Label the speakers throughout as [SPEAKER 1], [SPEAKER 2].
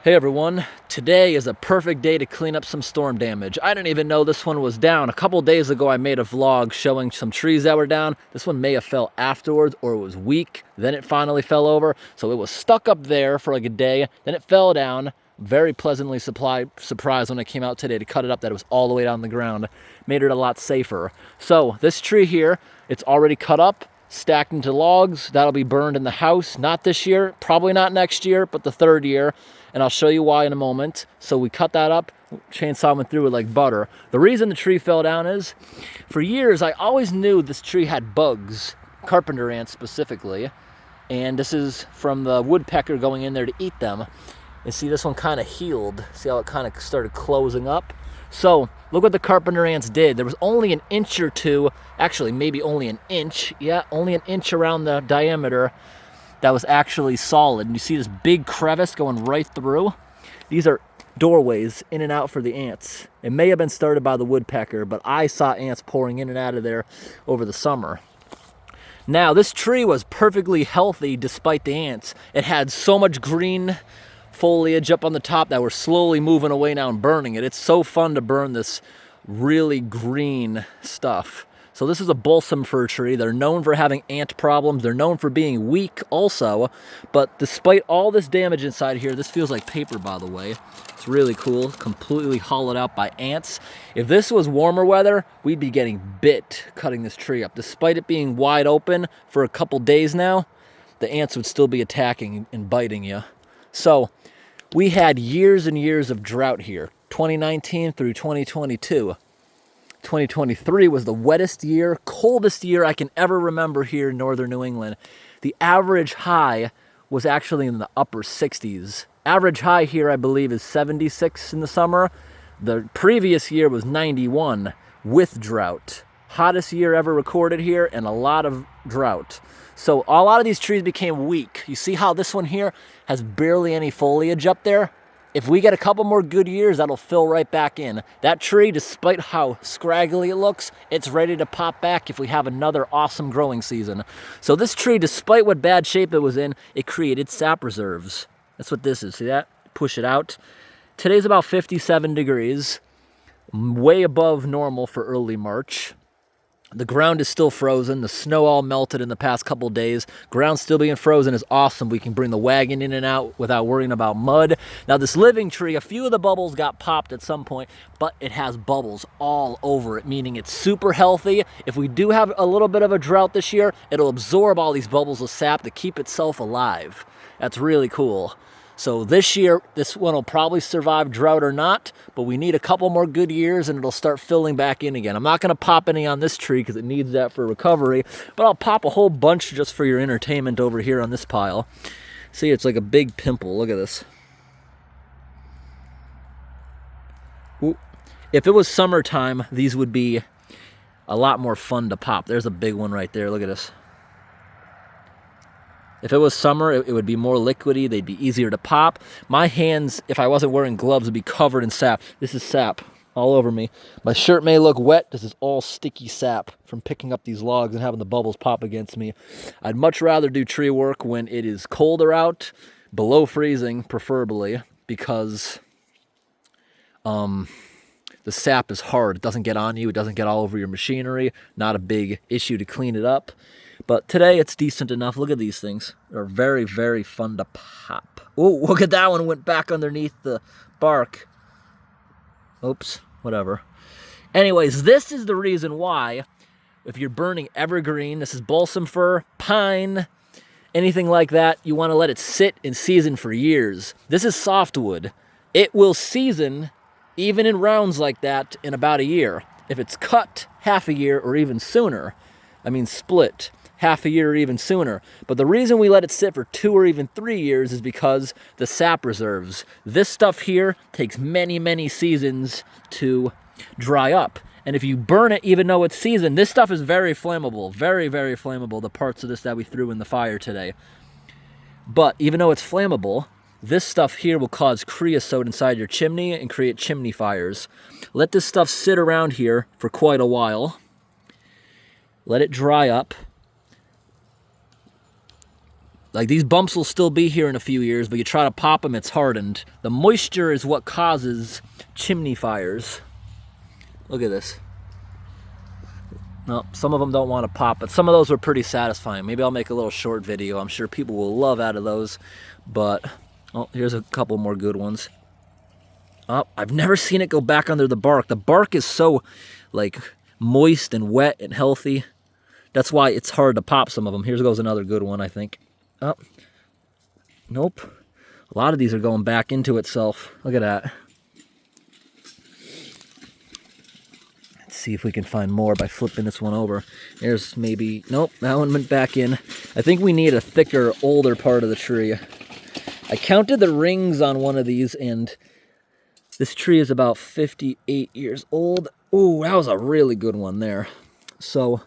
[SPEAKER 1] Hey everyone, today is a perfect day to clean up some storm damage. I didn't even know this one was down. A couple days ago I made a vlog showing some trees that were down. This one may have fell afterwards or it was weak, then it finally fell over. So it was stuck up there for like a day, then it fell down. Very pleasantly surprised when I came out today to cut it up that it was all the way down the ground. Made it a lot safer. So this tree here, it's already cut up, stacked into logs. That'll be burned in the house, not this year, probably not next year, but the third year. And I'll show you why in a moment. So we cut that up, chainsaw went through it like butter. The reason the tree fell down is, for years I always knew this tree had bugs, Carpenter ants specifically, and this is from the woodpecker going in there to eat them. And see, this one kind of healed. See how it kind of started closing up? So look what the Carpenter ants did. There was only an inch or two, actually maybe only an inch, yeah, only an inch around the diameter that was actually solid. And you see this big crevice going right through? These are doorways in and out for the ants. It may have been started by the woodpecker, but I saw ants pouring in and out of there over the summer. Now, this tree was perfectly healthy despite the ants. It had so much green foliage up on the top that we're slowly moving away now and burning it. It's so fun to burn this really green stuff. So this is a balsam fir tree. They're known for having ant problems. They're known for being weak also. But despite all this damage inside here, this feels like paper, by the way. It's really cool. Completely hollowed out by ants. If this was warmer weather, we'd be getting bit cutting this tree up. Despite it being wide open for a couple days now, the ants would still be attacking and biting you. So we had years and years of drought here, 2019 through 2022. 2023 was the wettest year, coldest year I can ever remember here in northern New England. The average high was actually in the upper 60s. Average high here, I believe, is 76 in the summer. The previous year was 91 with drought. Hottest year ever recorded here, and a lot of drought. So a lot of these trees became weak. You see how this one here has barely any foliage up there? If we get a couple more good years, that'll fill right back in. That tree, despite how scraggly it looks, it's ready to pop back if we have another awesome growing season. So this tree, despite what bad shape it was in, it created sap reserves. That's what this is. See that? Push it out. Today's about 57 degrees, way above normal for early March. The ground is still frozen. The snow all melted in the past couple days. Ground still being frozen is awesome. We can bring the wagon in and out without worrying about mud. Now this living tree, a few of the bubbles got popped at some point, but it has bubbles all over it, meaning it's super healthy. If we do have a little bit of a drought this year, it'll absorb all these bubbles of sap to keep itself alive. That's really cool. So this year, this one will probably survive drought or not, but we need a couple more good years and it'll start filling back in again. I'm not going to pop any on this tree because it needs that for recovery, but I'll pop a whole bunch just for your entertainment over here on this pile. See, it's like a big pimple. Look at this. Ooh. If it was summertime, these would be a lot more fun to pop. There's a big one right there. Look at this. If it was summer, it would be more liquidy. They'd be easier to pop. My hands, if I wasn't wearing gloves, would be covered in sap. This is sap all over me. My shirt may look wet. This is all sticky sap from picking up these logs and having the bubbles pop against me. I'd much rather do tree work when it is colder out, below freezing preferably, because the sap is hard. It doesn't get on you. It doesn't get all over your machinery. Not a big issue to clean it up. But today it's decent enough. Look at these things. They're very, very fun to pop. Oh, look at that one. Went back underneath the bark. Oops, whatever. Anyways, this is the reason why, if you're burning evergreen, this is balsam fir, pine, anything like that, you want to let it sit and season for years. This is softwood. It will season, even in rounds like that, in about a year. If it's cut half a year or even sooner, split half a year or even sooner. But the reason we let it sit for 2 or even 3 years is because the sap reserves. This stuff here takes many, many seasons to dry up. And if you burn it, even though it's seasoned, this stuff is very flammable. Very, very flammable, the parts of this that we threw in the fire today. But even though it's flammable, this stuff here will cause creosote inside your chimney and create chimney fires. Let this stuff sit around here for quite a while. Let it dry up. Like, these bumps will still be here in a few years, but you try to pop them, it's hardened. The moisture is what causes chimney fires. Look at this. No, some of them don't want to pop, but some of those were pretty satisfying. Maybe I'll make a little short video. I'm sure people will love out of those. But, oh, here's a couple more good ones. Oh, I've never seen it go back under the bark. The bark is so, like, moist and wet and healthy. That's why it's hard to pop some of them. Here goes another good one, I think. Oh, nope. A lot of these are going back into itself. Look at that. Let's see if we can find more by flipping this one over. There's maybe, nope, that one went back in. I think we need a thicker, older part of the tree. I counted the rings on one of these, and this tree is about 58 years old. Ooh, that was a really good one there. So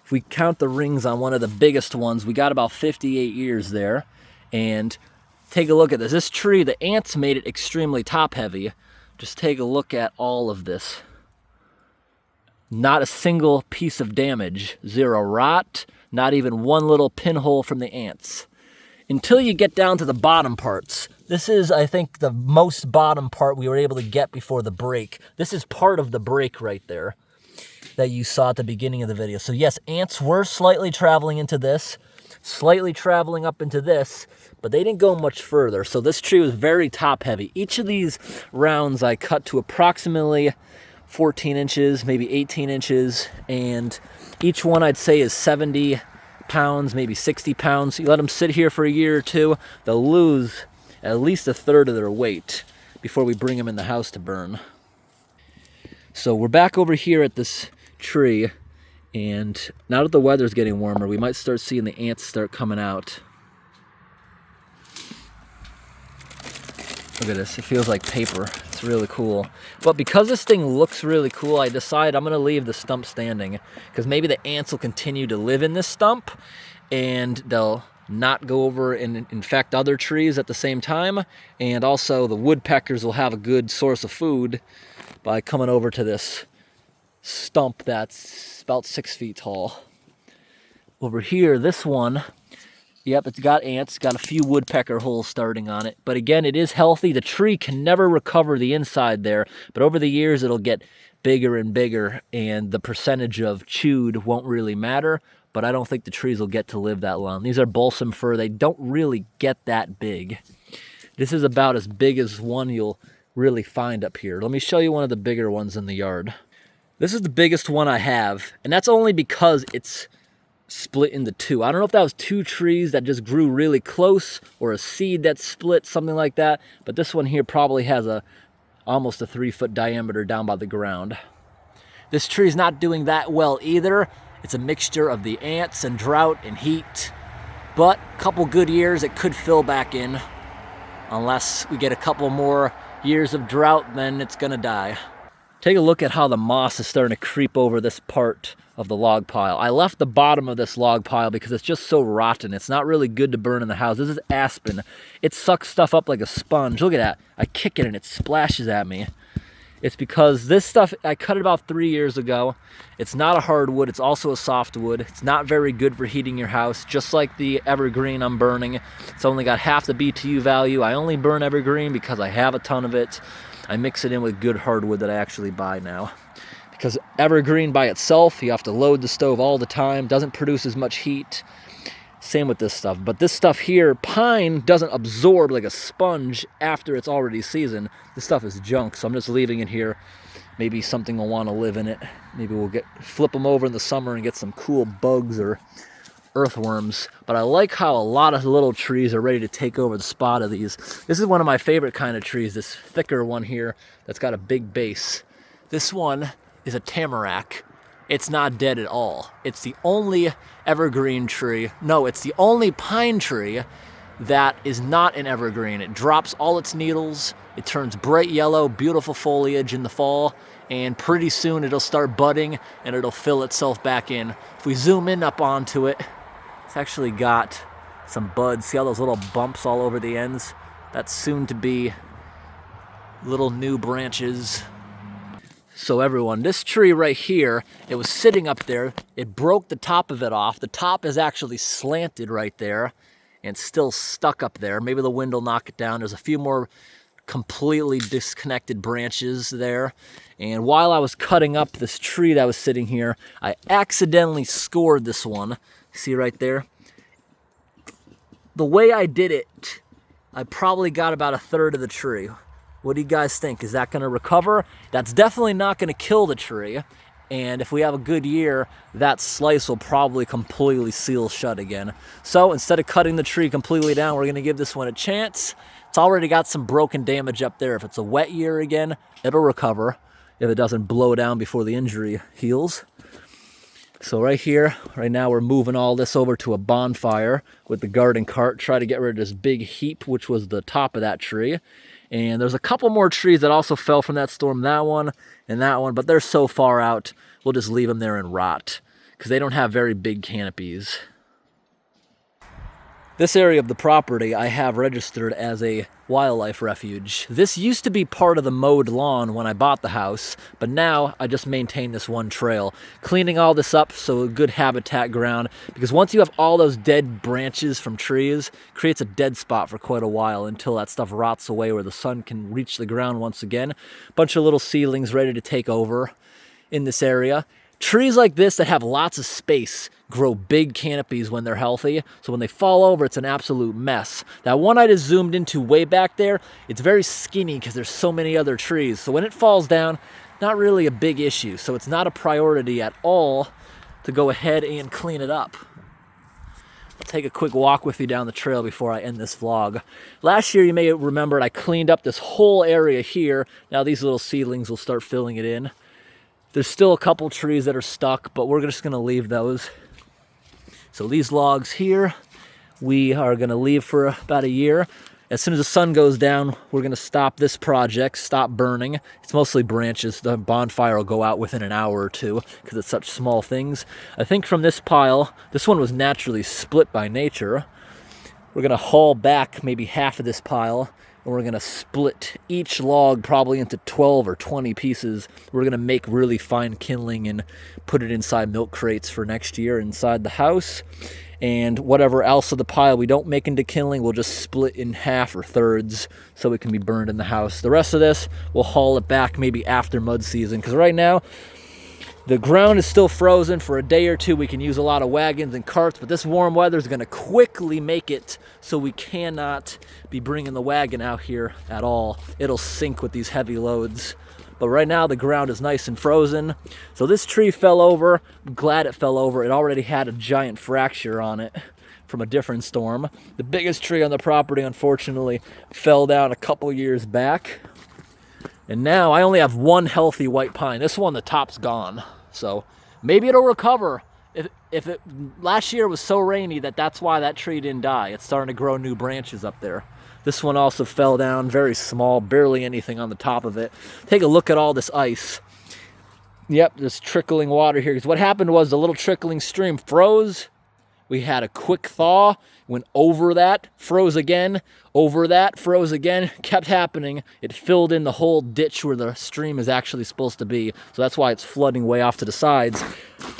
[SPEAKER 1] if we count the rings on one of the biggest ones, we got about 58 years there. And take a look at this. This tree, the ants made it extremely top heavy. Just take a look at all of this. Not a single piece of damage. Zero rot, not even one little pinhole from the ants. Until you get down to the bottom parts. This is, I think, the most bottom part we were able to get before the break. This is part of the break right there that you saw at the beginning of the video. So yes, ants were slightly traveling into this, slightly traveling up into this, but they didn't go much further. So this tree was very top heavy. Each of these rounds I cut to approximately 14 inches, maybe 18 inches, and each one I'd say is 70 pounds, maybe 60 pounds. You let them sit here for a year or two, they'll lose at least a third of their weight before we bring them in the house to burn. So we're back over here at this tree, and now that the weather's getting warmer, we might start seeing the ants start coming out. Look at this, it feels like paper. It's really cool. But because this thing looks really cool, I decide I'm gonna leave the stump standing, because maybe the ants will continue to live in this stump and they'll not go over and infect other trees at the same time, and also the woodpeckers will have a good source of food by coming over to this stump that's about 6 feet tall. Over here, this one, yep, it's got ants, got a few woodpecker holes starting on it. But again, it is healthy. The tree can never recover the inside there, but over the years it'll get bigger and bigger, and the percentage of chewed won't really matter, but I don't think the trees will get to live that long. These are balsam fir. They don't really get that big. This is about as big as one you'll really find up here. Let me show you one of the bigger ones in the yard. This is the biggest one I have, and that's only because it's split into two. I don't know if that was two trees that just grew really close or a seed that split, something like that, but this one here probably has almost a 3-foot diameter down by the ground. This tree's not doing that well either. It's a mixture of the ants and drought and heat, but a couple good years it could fill back in. Unless we get a couple more years of drought, then it's gonna die. Take a look at how the moss is starting to creep over this part of the log pile. I left the bottom of this log pile because it's just so rotten. It's not really good to burn in the house. This is aspen. It sucks stuff up like a sponge. Look at that. I kick it and it splashes at me. It's because this stuff, I cut it about 3 years ago. It's not a hardwood, it's also a softwood. It's not very good for heating your house, just like the evergreen I'm burning. It's only got half the BTU value. I only burn evergreen because I have a ton of it. I mix it in with good hardwood that I actually buy now. Because evergreen by itself, you have to load the stove all the time, doesn't produce as much heat. Same with this stuff. But this stuff here, pine doesn't absorb like a sponge after it's already seasoned. This stuff is junk, so I'm just leaving it here. Maybe something will want to live in it. Maybe we'll flip them over in the summer and get some cool bugs or earthworms. But I like how a lot of little trees are ready to take over the spot of these. This is one of my favorite kind of trees, this thicker one here that's got a big base. This one is a tamarack. It's not dead at all. It's the only evergreen tree, no, it's the only pine tree that is not an evergreen. It drops all its needles, it turns bright yellow, beautiful foliage in the fall, and pretty soon it'll start budding and it'll fill itself back in. If we zoom in up onto it, it's actually got some buds. See all those little bumps all over the ends? That's soon to be little new branches. So everyone, this tree right here, it was sitting up there. It broke the top of it off. The top is actually slanted right there. and still stuck up there. Maybe the wind will knock it down. There's a few more completely disconnected branches there. And while I was cutting up this tree that was sitting here, I accidentally scored this one. See right there? The way I did it, I probably got about 1/3 of the tree. What do you guys think? Is that going to recover? That's definitely not going to kill the tree. And if we have a good year, that slice will probably completely seal shut again. So instead of cutting the tree completely down, we're going to give this one a chance. It's already got some broken damage up there. If it's a wet year again, it'll recover if it doesn't blow down before the injury heals. So right here, right now we're moving all this over to a bonfire with the garden cart, try to get rid of this big heap, which was the top of that tree. And there's a couple more trees that also fell from that storm, that one and that one, but they're so far out, we'll just leave them there and rot because they don't have very big canopies. This area of the property I have registered as a wildlife refuge. This used to be part of the mowed lawn when I bought the house, but now I just maintain this one trail. Cleaning all this up so a good habitat ground, because once you have all those dead branches from trees, creates a dead spot for quite a while until that stuff rots away where the sun can reach the ground once again. Bunch of little seedlings ready to take over in this area. Trees like this that have lots of space grow big canopies when they're healthy, so when they fall over, it's an absolute mess. That one I just zoomed into way back there, it's very skinny because there's so many other trees, so when it falls down, not really a big issue, so it's not a priority at all to go ahead and clean it up. I'll take a quick walk with you down the trail before I end this vlog. Last year, you may remember, I cleaned up this whole area here. Now these little seedlings will start filling it in. There's still a couple trees that are stuck, but we're just going to leave those. So these logs here, we are going to leave for about a year. As soon as the sun goes down, we're going to stop this project, stop burning. It's mostly branches. The bonfire will go out within an hour or two because it's such small things. I think from this pile, this one was naturally split by nature. We're going to haul back maybe half of this pile, and we're going to split each log probably into 12 or 20 pieces. We're going to make really fine kindling and put it inside milk crates for next year inside the house. And whatever else of the pile we don't make into kindling, we'll just split in half or thirds so it can be burned in the house. The rest of this, we'll haul it back maybe after mud season, because right now, the ground is still frozen. For a day or two, we can use a lot of wagons and carts, but this warm weather is going to quickly make it so we cannot be bringing the wagon out here at all. It'll sink with these heavy loads. But right now, the ground is nice and frozen. So this tree fell over. I'm glad it fell over. It already had a giant fracture on it from a different storm. The biggest tree on the property, unfortunately, fell down a couple years back. And now I only have one healthy white pine. This one, the top's gone. So maybe it'll recover. If it last year was so rainy that's why that tree didn't die. It's starting to grow new branches up there. This one also fell down, very small, barely anything on the top of it. Take a look at all this ice. Yep, there's trickling water here. Because what happened was the little trickling stream froze. We had a quick thaw, went over that, froze again, over that, froze again, kept happening. It filled in the whole ditch where the stream is actually supposed to be. So that's why it's flooding way off to the sides.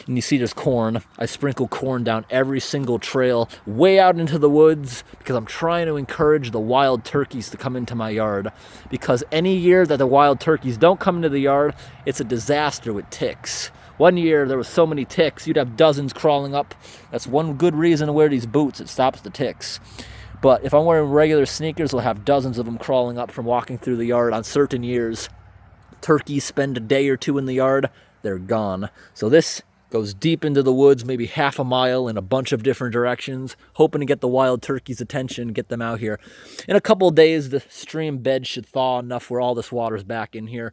[SPEAKER 1] And you see there's corn. I sprinkle corn down every single trail, way out into the woods, because I'm trying to encourage the wild turkeys to come into my yard. Because any year that the wild turkeys don't come into the yard, it's a disaster with ticks. One year, there was so many ticks, you'd have dozens crawling up. That's one good reason to wear these boots. It stops the ticks. But if I'm wearing regular sneakers, we'll have dozens of them crawling up from walking through the yard on certain years. Turkeys spend a day or two in the yard, they're gone. So this goes deep into the woods, maybe half a mile in a bunch of different directions, hoping to get the wild turkeys' attention, get them out here. In a couple of days, the stream bed should thaw enough where all this water's back in here.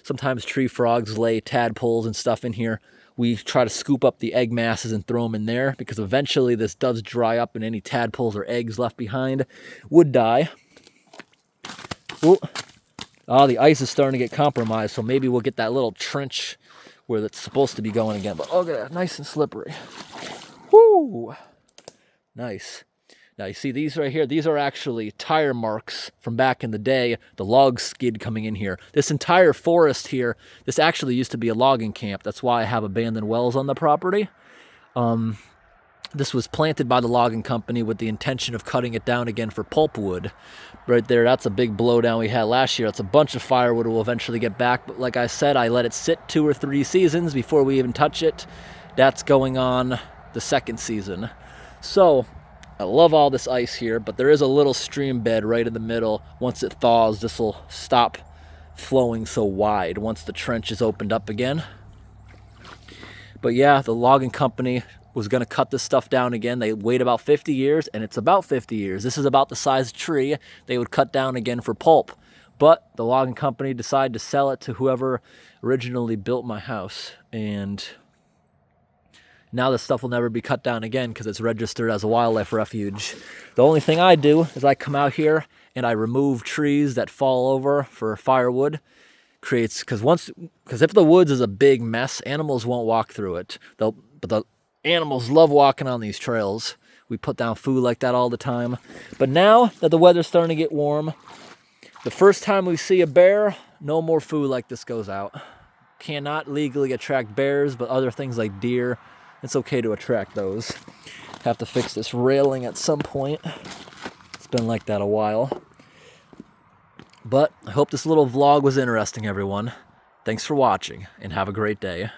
[SPEAKER 1] Sometimes tree frogs lay tadpoles and stuff in here. We try to scoop up the egg masses and throw them in there, because eventually this does dry up and any tadpoles or eggs left behind would die. Ooh. Oh, the ice is starting to get compromised, so maybe we'll get that little trench where it's supposed to be going again. But look at that, nice and slippery. Woo! Nice. Now you see these right here, these are actually tire marks from back in the day, the log skid coming in here. This entire forest here, this actually used to be a logging camp. That's why I have abandoned wells on the property. This was planted by the logging company with the intention of cutting it down again for pulpwood. Right there, that's a big blowdown we had last year. That's a bunch of firewood we'll eventually get back. But like I said, I let it sit 2 or 3 seasons before we even touch it. That's going on the 2nd season. So I love all this ice here, but there is a little stream bed right in the middle. Once it thaws, this will stop flowing so wide once the trench is opened up again. But yeah, the logging company was going to cut this stuff down again. They wait about 50 years, and it's about 50 years. This is about the size of a tree they would cut down again for pulp. But the logging company decided to sell it to whoever originally built my house. And now this stuff will never be cut down again because it's registered as a wildlife refuge. The only thing I do is I come out here and I remove trees that fall over for firewood. Because if the woods is a big mess, animals won't walk through it. But the animals love walking on these trails. We put down food like that all the time. But now that the weather's starting to get warm, the first time we see a bear, no more food like this goes out. Cannot legally attract bears, but other things like deer, it's okay to attract those. Have to fix this railing at some point. It's been like that a while. But I hope this little vlog was interesting, everyone. Thanks for watching, and have a great day.